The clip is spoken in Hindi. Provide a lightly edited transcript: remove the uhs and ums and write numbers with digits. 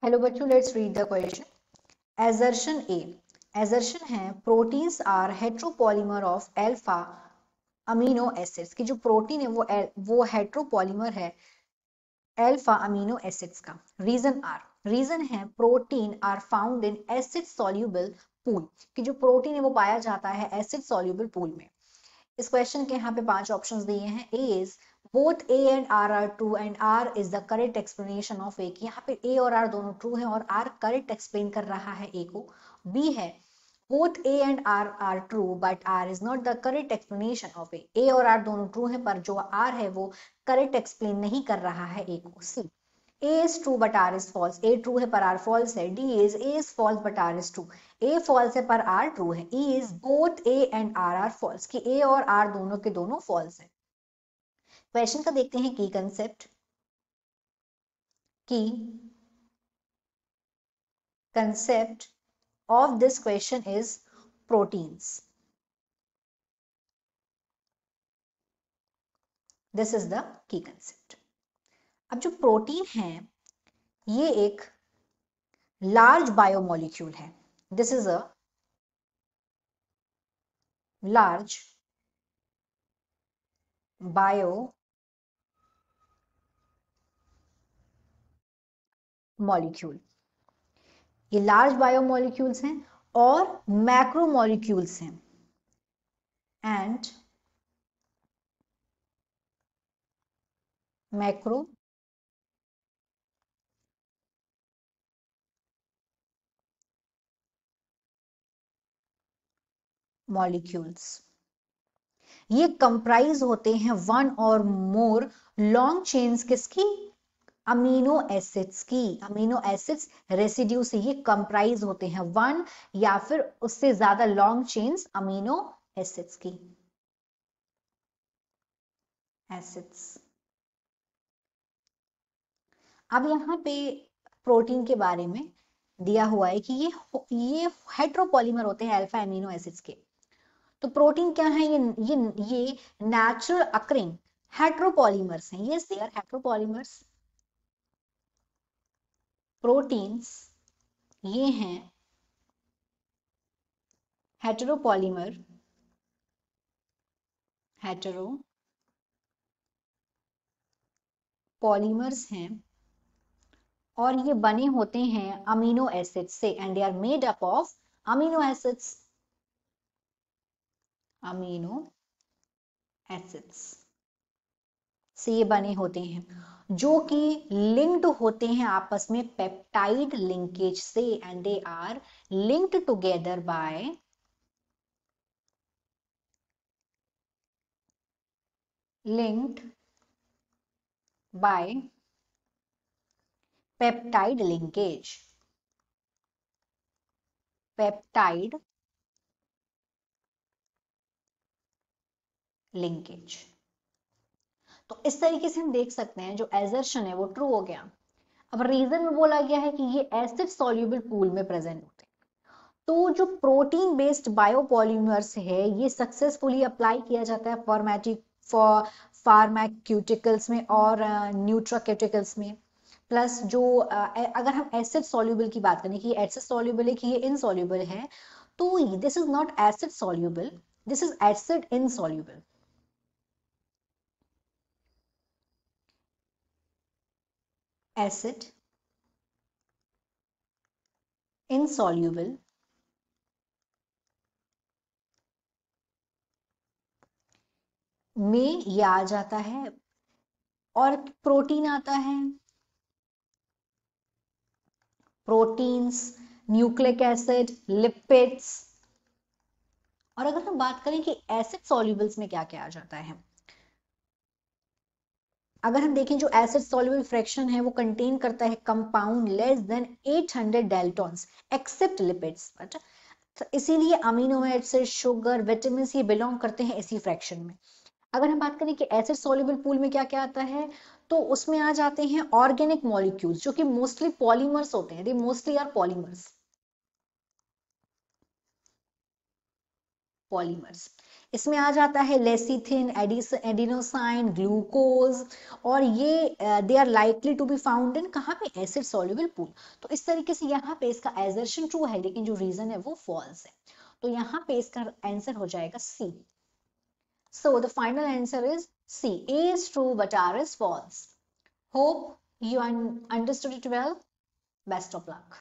हेलो बच्चों, let's read the question. Assertion A, assertion है proteins are heteropolymer of alpha amino acids की जो प्रोटीन है वो हेट्रोपॉलीमर है अल्फा अमीनो एसिड्स का। रीजन है protein are found in acid soluble pool कि जो प्रोटीन है वो पाया जाता है एसिड सॉल्यूबल पूल में। इस क्वेश्चन के यहाँ पे 5 ऑप्शंस दिए हैं। A is both A and R are true and R is the correct explanation of A, यहाँ पे ए और आर दोनों ट्रू है और आर करेक्ट एक्सप्लेन कर रहा है ए को। बी है both A and R are true but R is not the correct explanation of A, A और आर दोनों ट्रू है पर जो आर है वो करेक्ट एक्सप्लेन नहीं कर रहा है ए को। सी A is true but R is false, A true है पर R false है। D is A is false but R is true, A false है पर R true है। E is both A and R are false कि A और R दोनों के दोनों false है। क्वेश्चन का देखते हैं की concept of this question is proteins. This is the key concept. अब जो प्रोटीन है ये एक लार्ज बायोमोलिक्यूल है। This is a large bio molecule. ये लार्ज बायोमोलिक्यूल्स हैं और मैक्रोमोलिक्यूल्स हैं एंड मैक्रो मॉलिक्यूल्स। ये कंप्राइज होते हैं वन और मोर लॉन्ग चेन्स किसकी? अमीनो एसिड्स की। अमीनो एसिड्स रेसिड्यू से ये कंप्राइज होते हैं वन या फिर उससे ज्यादा लॉन्ग चेन्स अमीनो एसिड्स की। एसिड्स। अब यहाँ पे प्रोटीन के बारे में दिया हुआ है कि ये हेट्रोपॉलीमर होते हैं अल्फा एमिनो एसिड्स के। तो प्रोटीन क्या है? ये नेचुरल अकरिंग हेट्रोपॉलीमर्स हैं। Yes, they are heteropolymers. Proteins ये हैं हेटेरोपॉलीमर, हेटेरोपॉलीमर्स हैं और ये बने होते हैं अमीनो एसिड से and they are made up of amino acids. Amino acids से ये बने होते हैं जो कि लिंक्ड होते हैं आपस में पेप्टाइड लिंकेज से and they are linked together by peptide linkage. Peptide linkage. तो इस तरीके से हम देख सकते हैं जो एजर्शन है वो ट्रू हो गया। अब रीजन में बोला गया है कि ये एसिड सॉल्युबल पूल में प्रेजेंट होते हैं। तो जो प्रोटीन बेस्ड बायोपॉलीमर्स है ये सक्सेसफुली अप्लाई किया जाता है फार्माक्यूटिकल्स में और न्यूट्राक्यूटिकल्स में। प्लस जो अगर हम एसिड सॉल्युबल की बात करें कि एसिड सॉल्युबल है कि ये इनसॉल्युबल है, तो this is not acid soluble, this is acid insoluble. Acid insoluble में ये आ जाता है और प्रोटीन आता है। Proteins, nucleic acid, lipids. और अगर हम बात करें कि एसिड सॉल्युबल्स में क्या क्या आ जाता है, अगर हम देखें जो एसिड सॉल्युबल फ्रैक्शन है वो कंटेन करता है compound less than 800 daltons except lipids. तो इसीलिए अमीनो एसिड, शुगर, विटामिन ये बिलोंग करते हैं इसी फ्रैक्शन में। अगर हम बात करें कि एसिड सॉल्युबल पूल में क्या क्या आता है, तो उसमें आ जाते हैं ऑर्गेनिक मॉलिक्यूल्स जो कि मोस्टली पॉलीमर्स होते हैं। They mostly are polymers. इसमें आ जाता है लेसिथिन, एडिनोसाइन, ग्लूकोज, और ये they are likely to be found in कहाँ पे, एसिड सॉल्युबल पूल। तो इस तरीके से यहाँ पे इसका एजर्शन ट्रू है, लेकिन जो रीजन है वो फॉल्स है। तो यहाँ पे इसका आंसर हो जाएगा सी। So the final answer is C. A is true but R is false. Hope you understood it well. Best of luck.